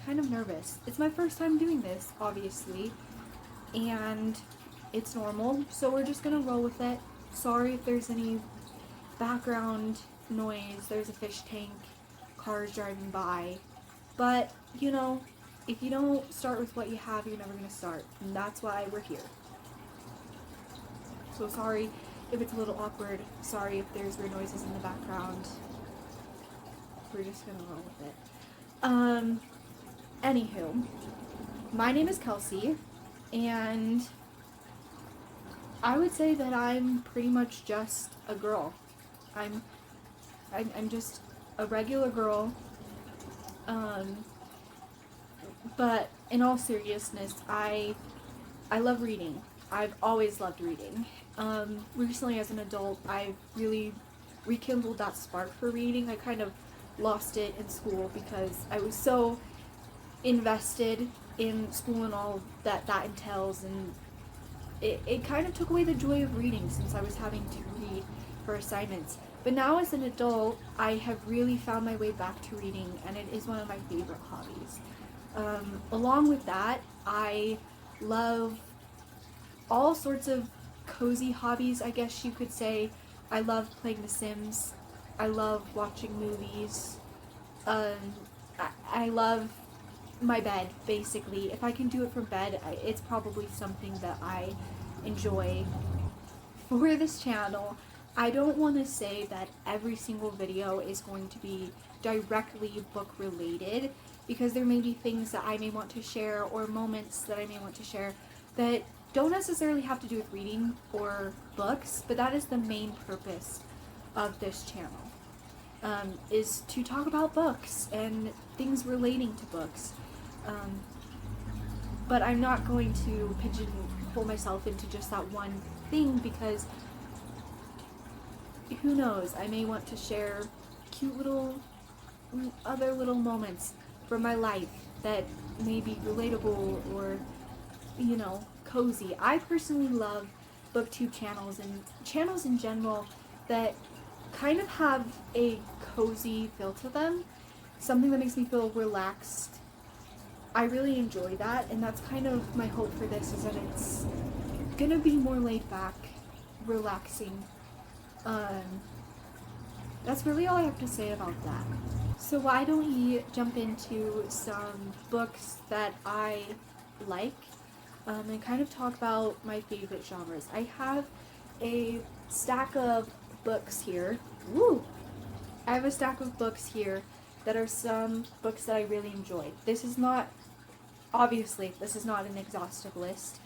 kind of nervous. It's my first time doing this, obviously, and it's normal, so we're just gonna roll with it. Sorry if there's any background noise. There's a fish tank, cars driving by, but you know, if you don't start with what you have, you're never gonna start, and that's why we're here. So sorry if it's a little awkward. Sorry if there's weird noises in the background. We're just gonna roll with it. Anywho, my name is Kelsey, and I would say that I'm pretty much just a girl. I'm just a regular girl. But in all seriousness, I love reading. I've always loved reading. Recently as an adult, I've really rekindled that spark for reading. I kind of lost it in school because I was so invested in school and all that entails, and it kind of took away the joy of reading since I was having to read for assignments. But now as an adult, I have really found my way back to reading, and it is one of my favorite hobbies. Along with that, I love all sorts of cozy hobbies, I guess you could say. I love playing The Sims. I love watching movies. I love my bed, basically. If I can do it from bed, it's probably something that I enjoy. For this channel, I don't want to say that every single video is going to be directly book related, because there may be things that I may want to share or moments that I may want to share that don't necessarily have to do with reading or books, but that is the main purpose of this channel, is to talk about books and things relating to books. But I'm not going to pigeonhole myself into just that one thing, because who knows, I may want to share cute little other little moments from my life that may be relatable or, you know, cozy. I personally love booktube channels and channels in general that kind of have a cozy feel to them, something that makes me feel relaxed. I really enjoy that, and that's kind of my hope for this, is that it's gonna be more laid back, relaxing. That's really all I have to say about that. So why don't we jump into some books that I like, and kind of talk about my favorite genres. I have a stack of books here. Woo! I have a stack of books here that are some books that I really enjoyed. This is not, obviously, this is not an exhaustive list,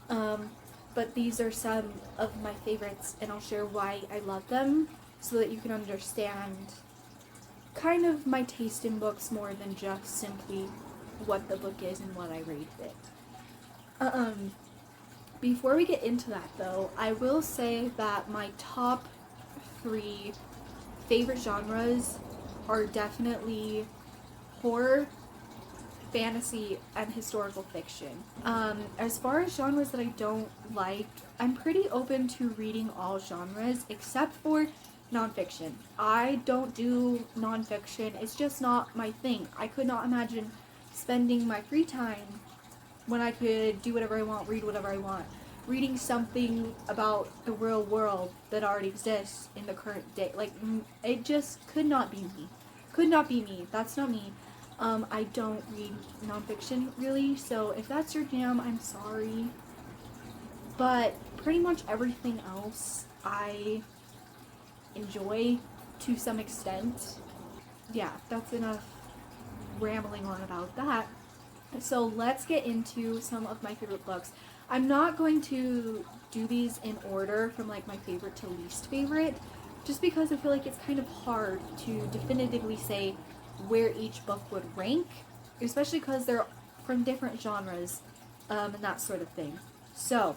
but these are some of my favorites, and I'll share why I love them so that you can understand kind of my taste in books more than just simply what the book is and what I rate it. Before we get into that though, I will say that my top 3 favorite genres are definitely horror, fantasy, and historical fiction. As far as genres that I don't like, I'm pretty open to reading all genres except for nonfiction. I don't do nonfiction. It's just not my thing. I could not imagine spending my free time, when I could do whatever I want, read whatever I want, reading something about the real world that already exists in the current day. Like, it just could not be me. Could not be me. That's not me. I don't read nonfiction, really, so if that's your jam, I'm sorry. But pretty much everything else I enjoy to some extent. Yeah, that's enough rambling on about that. So let's get into some of my favorite books. I'm not going to do these in order from like my favorite to least favorite, just because I feel like it's kind of hard to definitively say where each book would rank, especially because they're from different genres, and that sort of thing. So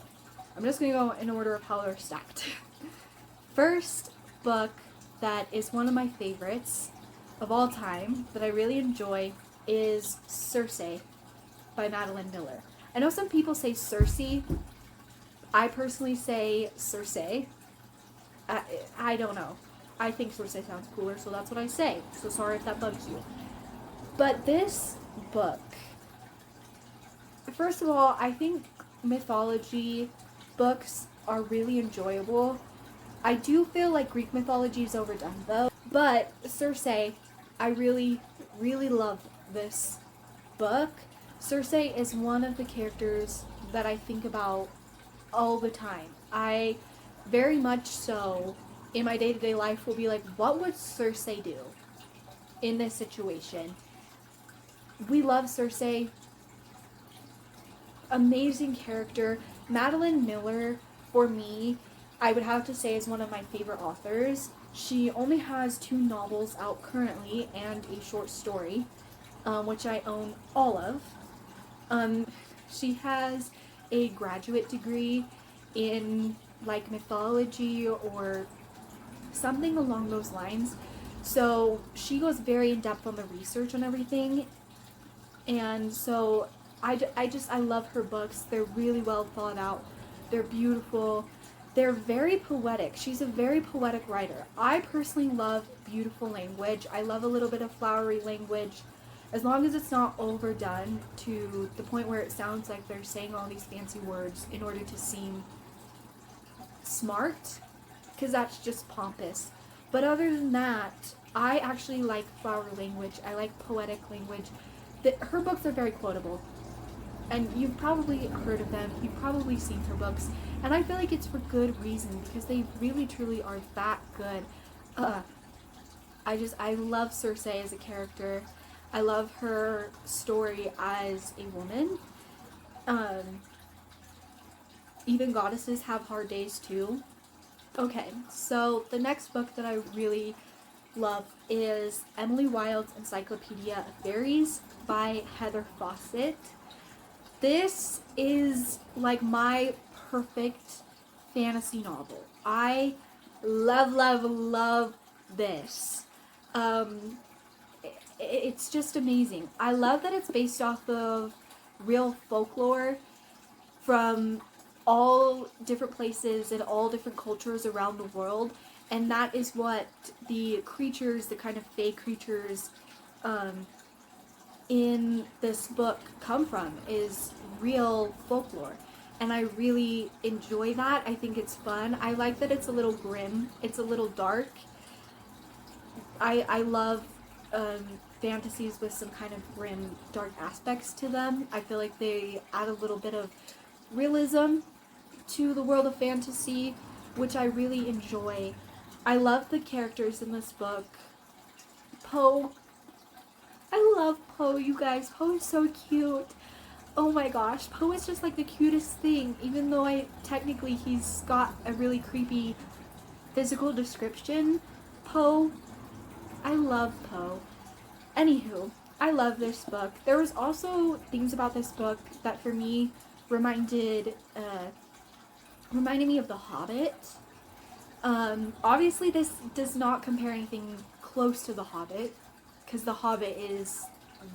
I'm just going to go in order of how they're stacked. First book that is one of my favorites of all time that I really enjoy is Circe by Madeline Miller. I know some people say Circe. I personally say Circe. I don't know. I think Circe sounds cooler, so that's what I say. So sorry if that bugs you. But this book. First of all, I think mythology books are really enjoyable. I do feel like Greek mythology is overdone though. But Circe, I really, really love this book. Circe is one of the characters that I think about all the time. I very much so in my day-to-day life will be like, what would Circe do in this situation? We love Circe. Amazing character. Madeline Miller, for me, I would have to say is one of my favorite authors. She only has 2 novels out currently and a short story, which I own all of. She has a graduate degree in like mythology or something along those lines. So she goes very in depth on the research on everything. And so I love her books. They're really well thought out. They're beautiful. They're very poetic. She's a very poetic writer. I personally love beautiful language. I love a little bit of flowery language, as long as it's not overdone to the point where it sounds like they're saying all these fancy words in order to seem smart, because that's just pompous. But other than that, I actually like flowery language. I like poetic language. Her books are very quotable. And you've probably heard of them. You've probably seen her books. And I feel like it's for good reason, because they really truly are that good. I love Circe as a character. I love her story as a woman. Even goddesses have hard days too. Okay, so the next book that I really love is Emily Wilde's Encyclopedia of Faeries by Heather Fawcett. This is like my perfect fantasy novel. I love, love, love this. It's just amazing. I love that it's based off of real folklore from all different places and all different cultures around the world. And that is what the creatures, the kind of fae creatures, in this book come from, is real folklore. And I really enjoy that. I think it's fun. I like that it's a little grim. It's a little dark. I love fantasies with some kind of grim, dark aspects to them. I feel like they add a little bit of realism to the world of fantasy, which I really enjoy. I love the characters in this book. Poe. I love Poe, you guys. Poe is so cute. Oh my gosh, Poe is just like the cutest thing, even though technically he's got a really creepy physical description. Poe, I love Poe. Anywho, I love this book. There was also things about this book that for me reminded me of The Hobbit. Obviously this does not compare anything close to The Hobbit, because The Hobbit is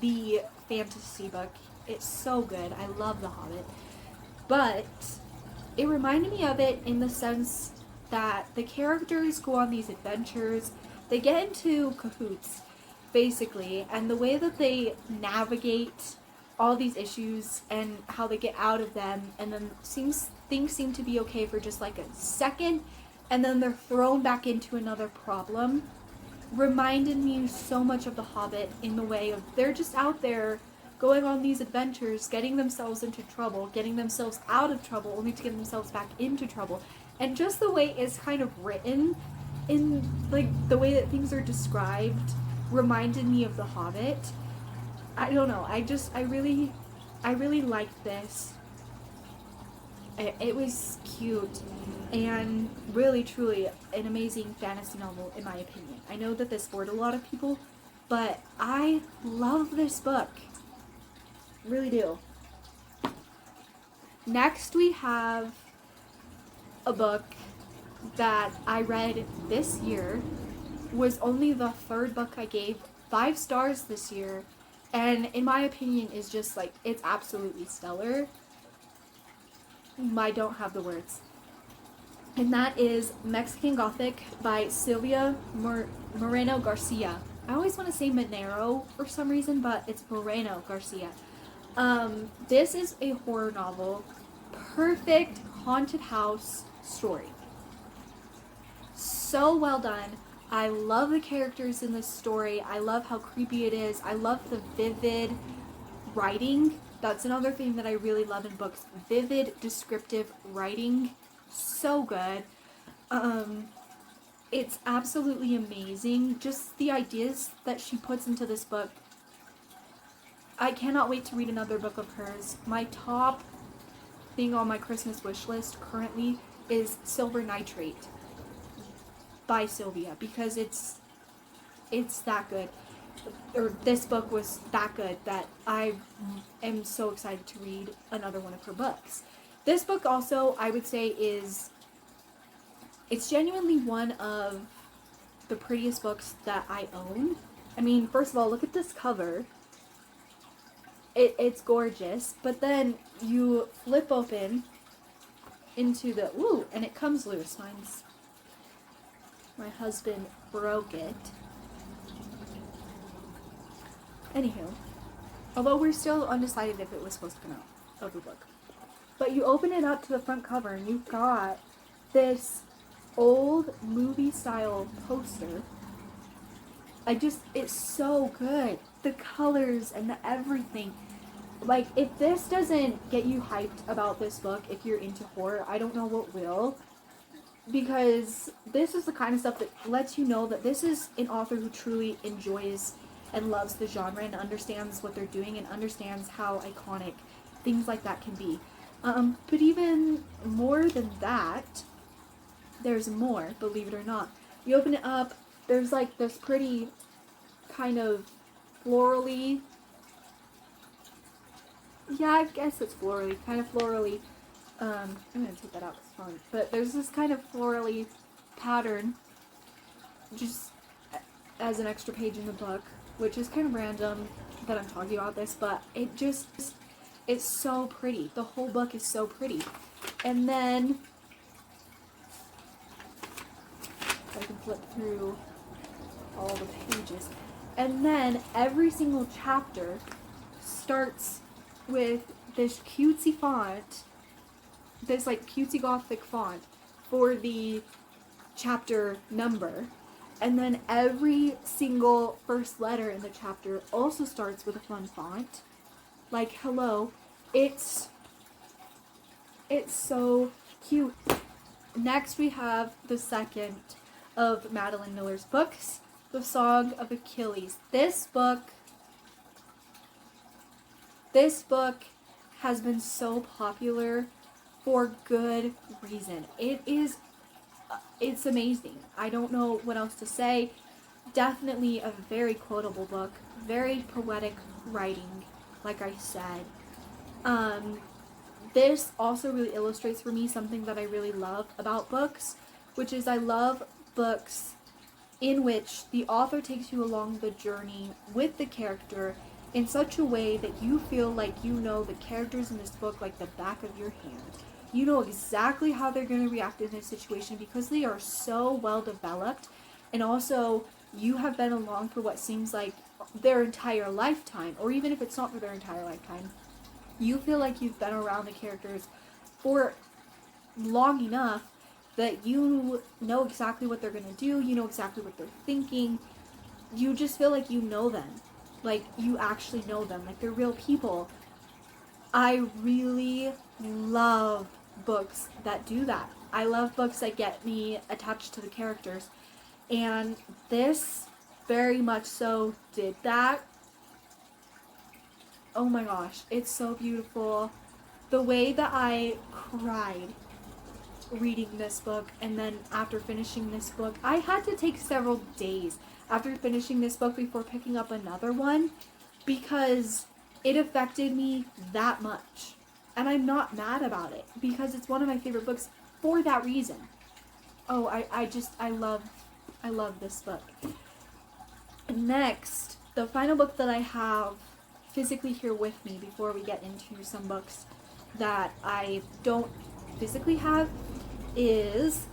the fantasy book. It's so good. I love The Hobbit. But it reminded me of it in the sense that the characters go on these adventures. They get into cahoots, basically, and the way that they navigate all these issues and how they get out of them, and then things seem to be okay for just like a second, and then they're thrown back into another problem, reminded me so much of The Hobbit, in the way of they're just out there going on these adventures, getting themselves into trouble, getting themselves out of trouble, only to get themselves back into trouble. And just the way it's kind of written, in like the way that things are described, reminded me of The Hobbit. I don't know, I really liked this. It was cute and really truly an amazing fantasy novel, in my opinion. I know that this bored a lot of people, but I love this book. Really do. Next we have a book that I read this year. Was only the 3rd book I gave 5 stars this year, and in my opinion is just like, it's absolutely stellar. I don't have the words. And that is Mexican Gothic by Silvia Moreno Garcia. I always want to say Monero for some reason, but it's Moreno Garcia. This is a horror novel. Perfect haunted house story. So well done. I love the characters in this story. I love how creepy it is. I love the vivid writing. That's another thing that I really love in books. Vivid, descriptive writing. So good. It's absolutely amazing. Just the ideas that she puts into this book. I cannot wait to read another book of hers. My top thing on my Christmas wish list currently is Silver Nitrate by Sylvia, because it's that good. Or this book was that good that I am so excited to read another one of her books. This book also, I would say, it's genuinely one of the prettiest books that I own. I mean, first of all, look at this cover. It's gorgeous, but then you flip open into the, ooh, and it comes loose. My husband broke it. Anywho, although we're still undecided if it was supposed to come out of the book. But you open it up to the front cover and you've got this old movie style poster. It's so good. The colors and the everything. Like, if this doesn't get you hyped about this book, if you're into horror, I don't know what will. Because this is the kind of stuff that lets you know that this is an author who truly enjoys and loves the genre and understands what they're doing and understands how iconic things like that can be. But even more than that, there's more, believe it or not. You open it up, there's like this pretty kind of florally, yeah, I guess it's florally, kind of florally, I'm going to take that out, it's fun. But there's this kind of florally pattern, just as an extra page in the book, which is kind of random that I'm talking about this, but it's so pretty. The whole book is so pretty. And then, I can flip through all the pages. And then every single chapter starts with this cutesy font, this like cutesy Gothic font for the chapter number. And then every single first letter in the chapter also starts with a fun font. Like, hello. It's so cute. Next we have the second of Madeline Miller's books, The Song of Achilles. This book has been so popular for good reason. It's amazing. I don't know what else to say. Definitely a very quotable book, very poetic writing, like I said. This also really illustrates for me something that I really love about books, which is I love books in which the author takes you along the journey with the character in such a way that you feel like you know the characters in this book like the back of your hand. You know exactly how they're going to react in this situation because they are so well developed, and also you have been along for what seems like their entire lifetime, or even if it's not for their entire lifetime, you feel like you've been around the characters for long enough that you know exactly what they're going to do, you know exactly what they're thinking, you just feel like you know them, like you actually know them, like they're real people. I really love books that do that. I love books that get me attached to the characters, and this very much so did that. Oh my gosh, it's so beautiful. The way that I cried reading this book, and then after finishing this book, I had to take several days after finishing this book before picking up another one because it affected me that much. And I'm not mad about it because it's one of my favorite books for that reason. Oh, I love this book. Next, the final book that I have physically here with me before we get into some books that I don't physically have is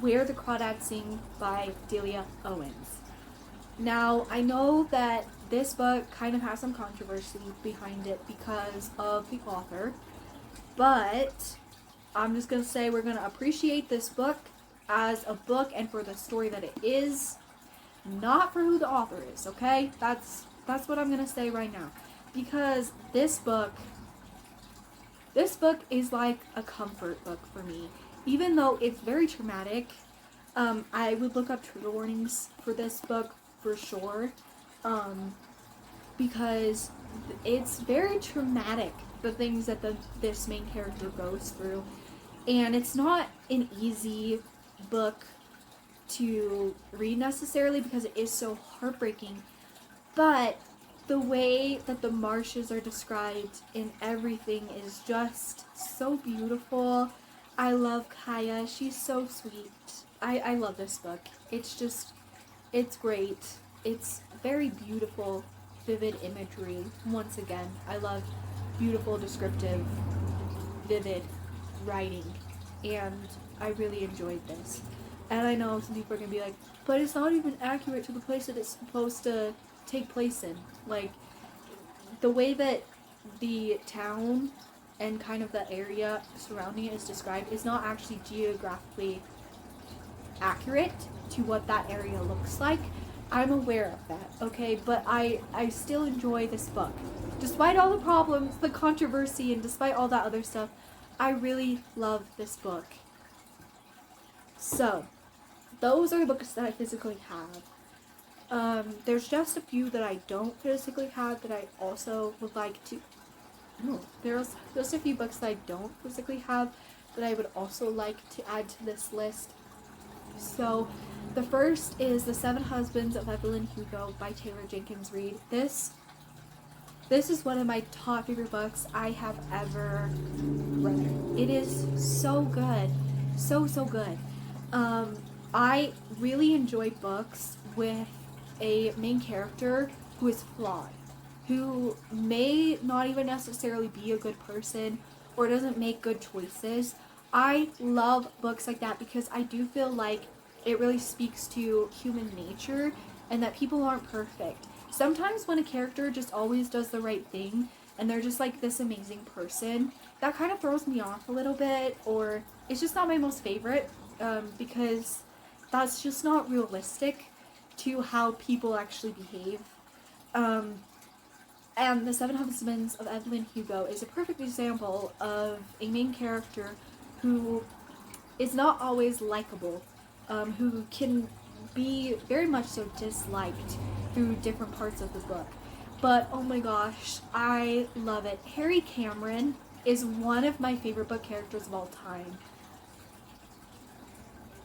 Where the Crawdads Sing by Delia Owens. Now, I know that this book kind of has some controversy behind it because of the author, but I'm just going to say we're going to appreciate this book as a book and for the story that it is, not for who the author is, okay? That's what I'm going to say right now. Because this book is like a comfort book for me. Even though it's very traumatic, I would look up trigger warnings for this book for sure, because it's very traumatic, the things that this main character goes through. And it's not an easy book to read necessarily because it is so heartbreaking, but the way that the marshes are described in everything is just so beautiful. I love Kaya. She's so sweet. I love this book. It's great. It's very beautiful, vivid imagery. Once again, I love beautiful, descriptive, vivid writing. And I really enjoyed this. And I know some people are going to be like, but it's not even accurate to the place that it's supposed to take place in. Like, the way that the town and kind of the area surrounding it is described is not actually geographically accurate to what that area looks like. I'm aware of that, okay? But I still enjoy this book. Despite all the problems, the controversy, and despite all that other stuff, I really love this book. So, those are the books that I physically have. There's just a few that I don't physically have that I also would like to... No, there's just a few books that I don't physically have that I would also like to add to this list. So, the first is The Seven Husbands of Evelyn Hugo by Taylor Jenkins Reid. This is one of my top favorite books I have ever read. It is so good. So good. I really enjoy books with a main character who is flawed, who may not even necessarily be a good person or doesn't make good choices. I love books like that because I do feel like it really speaks to human nature and that people aren't perfect. Sometimes when a character just always does the right thing and they're just like this amazing person, that kind of throws me off a little bit, or it's just not my most favorite, because that's just not realistic to how people actually behave. And The Seven Husbands of Evelyn Hugo is a perfect example of a main character who is not always likable, who can be very much so disliked through different parts of the book. But oh my gosh, I love it. Harry Cameron is one of my favorite book characters of all time.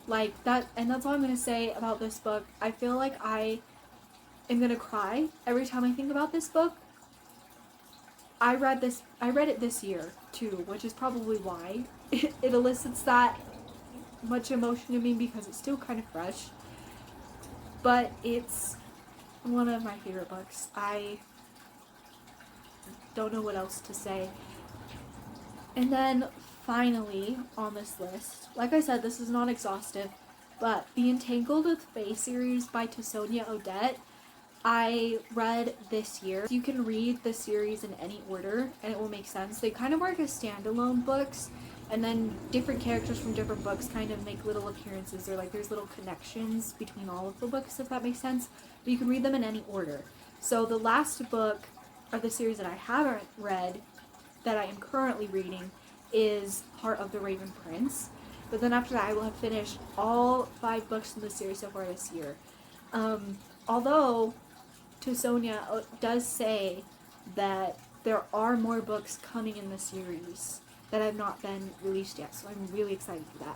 Like that, and that's all I'm going to say about this book. I feel like I am going to cry every time I think about this book. I read it this year too, which is probably why it elicits that much emotion in me, because it's still kind of fresh. But it's one of my favorite books. I don't know what else to say. And then finally on this list, like I said, this is not exhaustive, but the Entangled with Fae series by Sonia Odette, I read this year. You can read the series in any order and it will make sense. They kind of work as standalone books, and then different characters from different books kind of make little appearances, or like there's little connections between all of the books, if that makes sense. But you can read them in any order. So the last book of the series that I haven't read, that I am currently reading, is Heart of the Raven Prince. But then after that, I will have finished all 5 books in the series so far this year. Although Sonia does say that there are more books coming in the series that have not been released yet, so I'm really excited for that.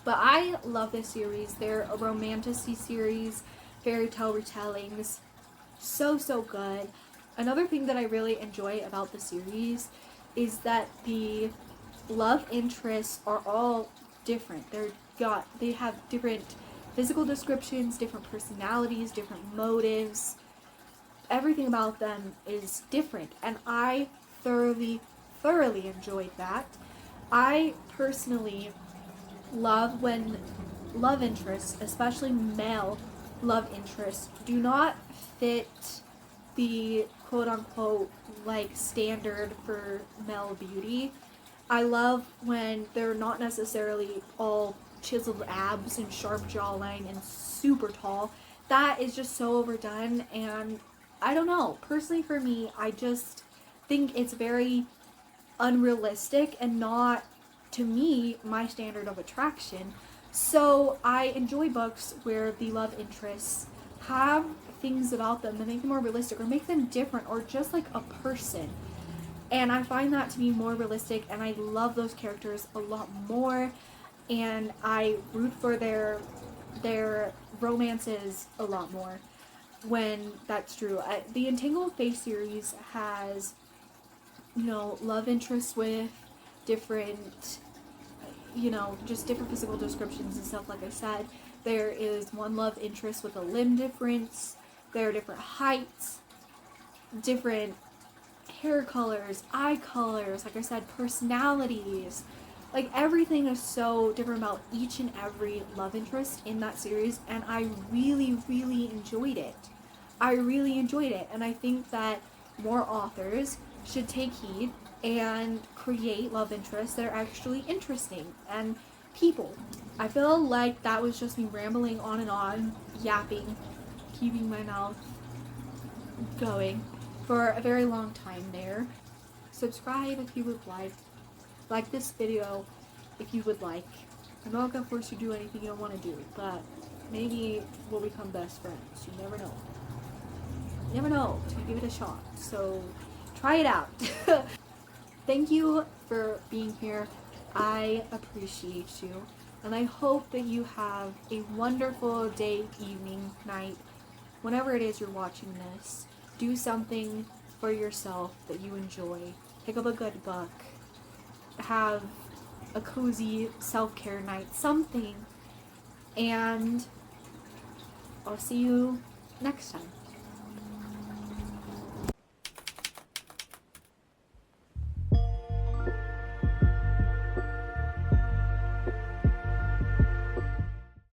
But I love this series. They're a romantasy series, fairy tale retellings, so good. Another thing that I really enjoy about the series is that the love interests are all different. They have different physical descriptions, different personalities, different motives. Everything about them is different, and I thoroughly enjoyed that. I personally love when love interests, especially male love interests do not fit the quote-unquote like standard for male beauty. I love when they're not necessarily all chiseled abs and sharp jawline and super tall. That is just so overdone, and I don't know. Personally, for me, I just think it's very unrealistic and not, to me, my standard of attraction. So I enjoy books where the love interests have things about them that make them more realistic or make them different or just like a person. And I find that to be more realistic, and I love those characters a lot more, and I root for their romances a lot more when that's true. The Entangled Fae series has, you know, love interests with different, you know, just different physical descriptions and stuff. Like I said, there is one love interest with a limb difference. There are different heights, different hair colors, eye colors, like I said, personalities. Like, everything is so different about each and every love interest in that series, and I really, really enjoyed it. I really enjoyed it, and I think that more authors should take heed and create love interests that are actually interesting and people. I feel like that was just me rambling on, yapping, keeping my mouth going for a very long time there. Subscribe if you would like this video if you would like. I'm not gonna force you to do anything you don't want to do, but maybe we'll become best friends. You never know. You never know. So give it a shot. So try it out. Thank you for being here. I appreciate you, and I hope that you have a wonderful day, evening, night, whenever it is you're watching this. Do something for yourself that you enjoy. Pick up a good book. Have a cozy self-care night. Something. And I'll see you next time.